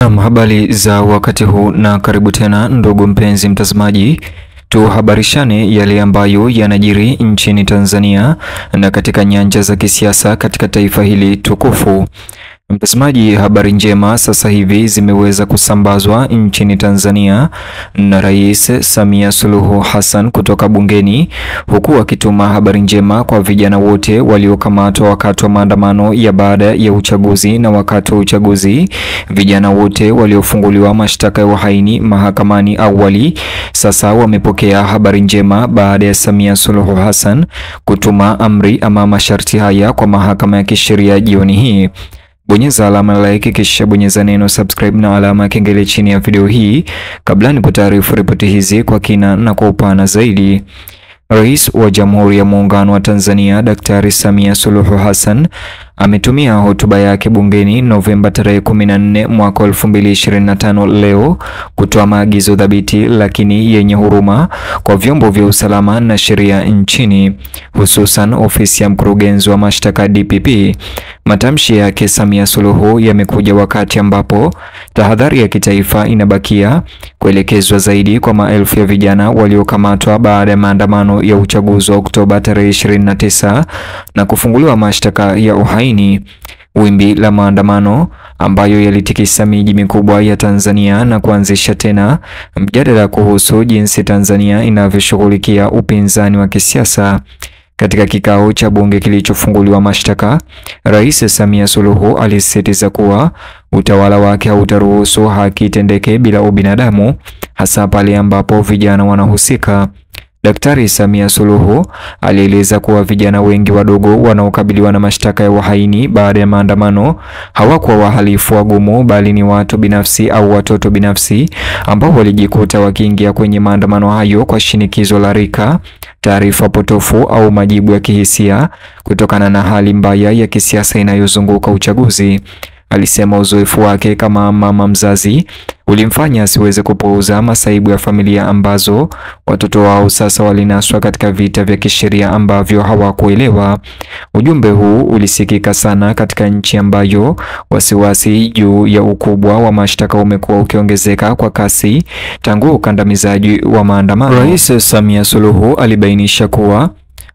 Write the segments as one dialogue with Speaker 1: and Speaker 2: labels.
Speaker 1: Habari za wakati huu na karibu tena ndugu mpenzi mtazamaji, tuhabarishane yale ambayo yanajiri nchini Tanzania na katika nyanja za kisiasa katika taifa hili tukufu. Mtazamaji, habari njema sasa hivi zimeweza kusambazwa nchini Tanzania na Rais Samia Suluhu Hassan kutoka bungeni, huku akituma habari njema kwa vijana wote waliokamatwa wakati wa maandamano ya baada ya uchaguzi na wakati wa uchaguzi. Vijana wote waliofunguliwa mashtaka ya uhaini mahakamani awali sasa wamepokea habari njema baada ya Samia Suluhu Hassan kutuma amri ama masharti haya kwa mahakama ya kisheria jioni hii. Bonyeza alama ya like kisha bonyeza neno subscribe na alama ya kengele chini ya video hii kabla nipotarifu ripoti hizi kwa kina na kwa upana zaidi. Rais wa Jamhuri ya Muungano wa Tanzania Daktari Samia Suluhu Hassan ametumia hotuba yake bungeni Novemba tarehe 14 mwaka 2025 leo kutoa maagizo dhabiti lakini yenye huruma kwa vyombo vya usalama na sheria nchini, hususan ofisi ya mkurugenzi wa mashtaka DPP. Matamshi yake Samia Suluhu yamekuja wakati ambapo tahadhari ya kitaifa inabakia kuelekezwa zaidi kwa maelfu ya vijana waliokamatwa baada ya maandamano ya uchaguzi wa Oktoba tarehe 29 na kufunguliwa mashtaka ya uhaini. Wimbi la maandamano ambayo yalitikisa miji mikubwa ya Tanzania na kuanzisha tena mjadala kuhusu jinsi Tanzania inavyoshughulikia upinzani wa kisiasa. Katika kikao cha bunge kilichofunguliwa mashtaka, Rais Samia Suluhu alisisitiza kuwa utawala wake hautaruhusu haki itendeke bila ubinadamu, hasa pale ambapo vijana wanahusika. Daktari Samia Suluhu alieleza kuwa vijana wengi wadogo wanaokabiliwa na mashtaka ya uhaini baada ya maandamano hawakuwa wahalifu wagumu, bali ni watu binafsi au watoto binafsi ambao walijikuta wakiingia kwenye maandamano hayo kwa shinikizo la rika, taarifa potofu au majibu ya kihisia kutokana na hali mbaya ya kisiasa inayozunguka uchaguzi. Alisema uzoefu wake kama mama mzazi ulimfanya asiweze kupuuza masaibu ya familia ambazo watoto wao sasa walinaswa katika vita vya kisheria ambavyo hawakuelewa. Ujumbe huu ulisikika sana katika nchi ambayo wasiwasi juu ya ukubwa wa mashtaka umekuwa ukiongezeka kwa kasi tangu ukandamizaji wa maandamano. Rais Samia Suluhu alibainisha kuwa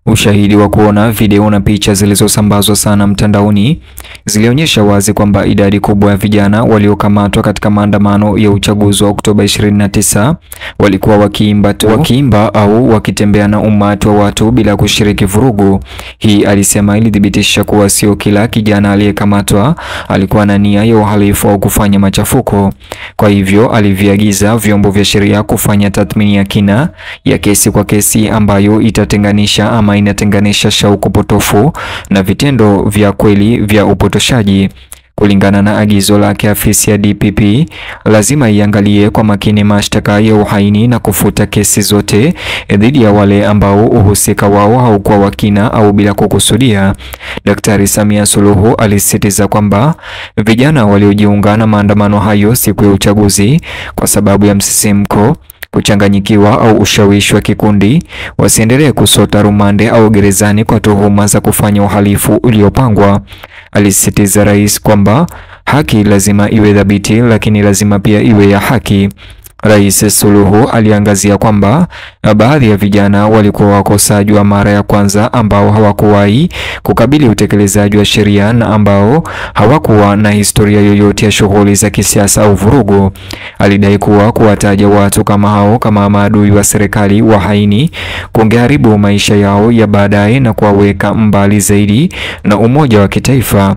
Speaker 1: ushahidi wa kuona video na picha zilizosambazwa sana mtandaoni zilionyesha wazi kwamba idadi kubwa ya vijana waliokamatwa katika maandamano ya uchaguzi wa Oktoba 29 walikuwa wakiimba au wakitembea na umati wa watu bila kushiriki vurugu. Hii, alisema, ilithibitisha kuwa sio kila kijana aliyekamatwa alikuwa na nia ya uhalifu au kufanya machafuko. Kwa hivyo aliviagiza vyombo vya sheria kufanya tathmini ya kina ya kesi kwa kesi ambayo itatenganisha ama inatenganisha shauku potofu na vitendo vya kweli vya upotoshaji. Kulingana na agizo lake, afisi ya DPP lazima iangalie kwa makini mashtaka ya uhaini na kufuta kesi zote dhidi ya wale ambao uhusika wao haukuwa wa kina au bila kukusudia. Daktari Samia Suluhu alisisitiza kwamba vijana waliojiunga na maandamano hayo siku ya uchaguzi kwa sababu ya msisimko, kuchanganyikiwa au ushawishi wa kikundi wasiendelee kusota rumande au gerezani kwa tuhuma za kufanya uhalifu uliopangwa. Alisisitiza rais kwamba haki lazima iwe thabiti, lakini lazima pia iwe ya haki. Rais Suluhu aliangazia kwamba baadhi ya vijana walikuwa wakosaji wa mara ya kwanza ambao hawakuwahi kukabili utekelezaji wa sheria na ambao hawakuwa na historia yoyote ya shughuli za kisiasa au vurugu. Alidai kuwa kuwataja watu kama hao kama maadui wa serikali wahaini kungeharibu maisha yao ya baadaye na kuwaweka mbali zaidi na umoja wa kitaifa.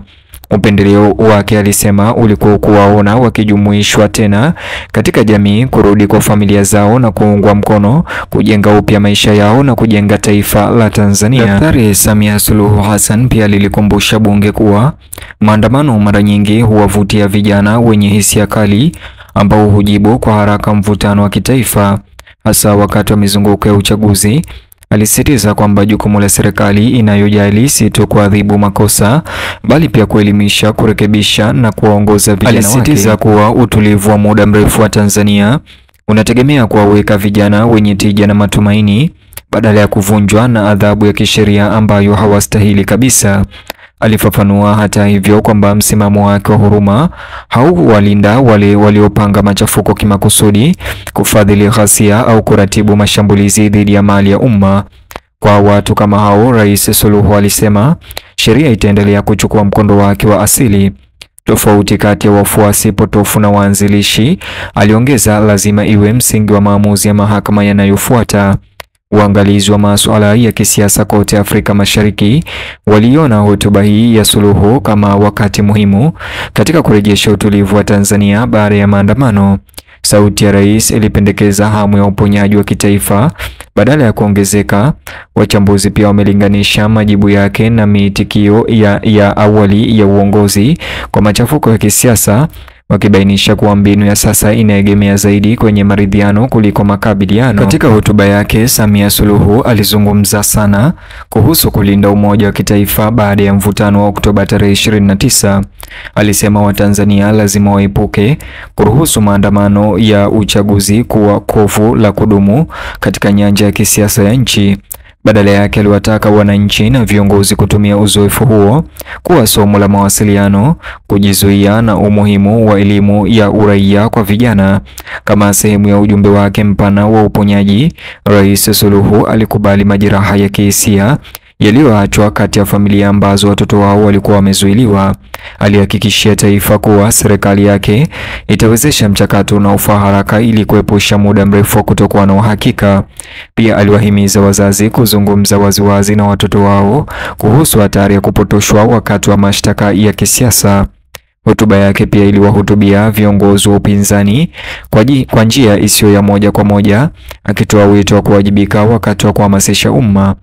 Speaker 1: Upendeleo wake, alisema, ulikuwa kuwaona wakijumuishwa tena katika jamii, kurudi kwa familia zao na kuungwa mkono kujenga upya maisha yao na kujenga taifa la Tanzania. Daktari Samia Suluhu Hassan pia lilikumbusha bunge kuwa maandamano mara nyingi huwavutia vijana wenye hisia kali ambao hujibu kwa haraka mvutano wa kitaifa, hasa wakati wa mizunguko ya uchaguzi. Alisisitiza kwamba jukumu la serikali inayojali si tu kuadhibu makosa bali pia kuelimisha, kurekebisha na kuwaongoza vijana wake. Alisisitiza kuwa utulivu wa muda mrefu wa Tanzania unategemea kuwaweka vijana wenye tija na matumaini badala ya kuvunjwa na adhabu ya kisheria ambayo hawastahili kabisa. Alifafanua hata hivyo kwamba msimamo wake wa huruma hauwalinda wale waliopanga machafuko kimakusudi, kufadhili ghasia au kuratibu mashambulizi dhidi ya mali ya umma. Kwa watu kama hao, Rais Suluhu alisema sheria itaendelea kuchukua mkondo wake wa asili. Tofauti kati ya wafuasi potofu na waanzilishi, aliongeza, lazima iwe msingi wa maamuzi ya mahakama yanayofuata. Waangalizi wa masuala ya kisiasa kote Afrika Mashariki waliona hotuba hii ya Suluhu kama wakati muhimu katika kurejesha utulivu wa Tanzania baada ya maandamano. Sauti ya rais ilipendekeza hamu ya uponyaji wa kitaifa badala ya kuongezeka. Wachambuzi pia wamelinganisha majibu yake na miitikio ya awali ya uongozi kwa machafuko ya kisiasa, wakibainisha kuwa mbinu ya sasa inaegemea zaidi kwenye maridhiano kuliko makabiliano. Katika hotuba yake, Samia Suluhu alizungumza sana kuhusu kulinda umoja wa kitaifa baada ya mvutano wa Oktoba tarehe 29. Alisema Watanzania lazima waepuke kuruhusu maandamano ya uchaguzi kuwa kovu la kudumu katika nyanja ya kisiasa ya nchi. Badala yake aliwataka wananchi na viongozi kutumia uzoefu huo kuwa somo la mawasiliano, kujizuia na umuhimu wa elimu ya uraia kwa vijana. Kama sehemu ya ujumbe wake mpana wa uponyaji, Rais Suluhu alikubali majeraha ya kihisia yaliyoachwa kati ya familia ambazo watoto wao walikuwa wamezuiliwa. Alihakikishia taifa kuwa serikali yake itawezesha mchakato unaofaa haraka ili kuepusha muda mrefu wa kutokuwa na uhakika. Pia aliwahimiza wazazi kuzungumza waziwazi na watoto wao kuhusu hatari ya kupotoshwa wakati wa mashtaka ya kisiasa. Hotuba yake pia iliwahutubia viongozi wa upinzani kwa njia isiyo ya moja kwa moja, akitoa wito wa kuwajibika wakati wa kuhamasisha umma.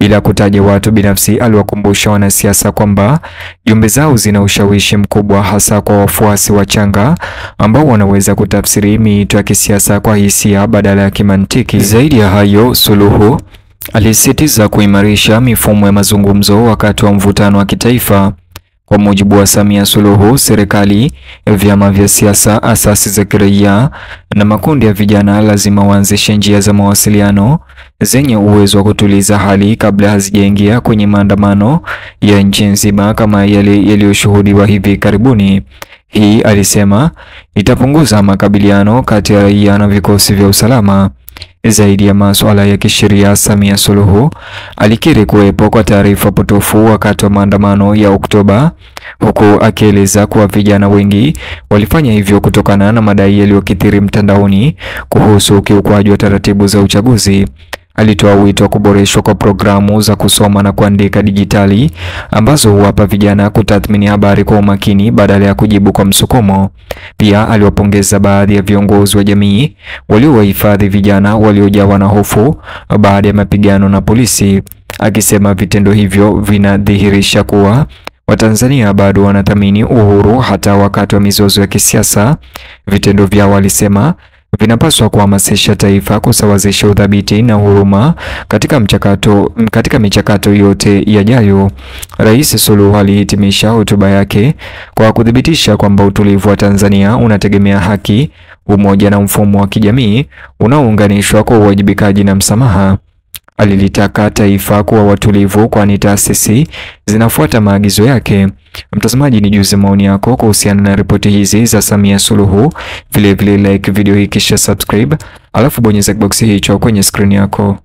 Speaker 1: Bila kutaja watu binafsi, aliwakumbusha wanasiasa kwamba jumbe zao zina ushawishi mkubwa, hasa kwa wafuasi wachanga ambao wanaweza kutafsiri miito ya kisiasa kwa hisia badala ya kimantiki. Zaidi ya hayo, Suluhu alisisitiza kuimarisha mifumo ya mazungumzo wakati wa mvutano wa kitaifa. Kwa mujibu wa Samia Suluhu, serikali, vyama vya siasa, asasi za kiraia na makundi ya vijana lazima waanzishe njia za mawasiliano zenye uwezo wa kutuliza hali kabla hazijaingia kwenye maandamano ya nchi nzima kama yale yaliyoshuhudiwa hivi karibuni. Hii, alisema, itapunguza makabiliano kati ya raia na vikosi vya usalama. Zaidi ya masuala ya kisheria, Samia Suluhu alikiri kuwepo kwa taarifa potofu wakati wa maandamano ya Oktoba, huku akieleza kuwa vijana wengi walifanya hivyo kutokana na madai yaliyokithiri mtandaoni kuhusu ukiukwaji wa taratibu za uchaguzi. Alitoa wito wa kuboreshwa kwa programu za kusoma na kuandika dijitali ambazo huwapa vijana kutathmini habari kwa umakini badala ya kujibu kwa msukumo. Pia aliwapongeza baadhi ya viongozi wa jamii waliowahifadhi vijana waliojawa na hofu baada ya mapigano na polisi, akisema vitendo hivyo vinadhihirisha kuwa Watanzania bado wanathamini uhuru hata wakati wa mizozo ya kisiasa. Vitendo vyao, alisema, vinapaswa kuhamasisha taifa kusawazisha udhabiti na huruma katika michakato yote yajayo. Rais Suluhu alihitimisha hotuba yake kwa kudhibitisha kwamba utulivu wa Tanzania unategemea haki, umoja na mfumo wa kijamii unaounganishwa kwa uwajibikaji na msamaha. Alilitaka taifa kuwa watulivu kwani taasisi zinafuata maagizo yake. Mtazamaji, nijuze maoni yako kuhusiana na ripoti hizi za Samia Suluhu. Vile like video hii kisha subscribe, alafu bonyeza box hicho kwenye screen yako.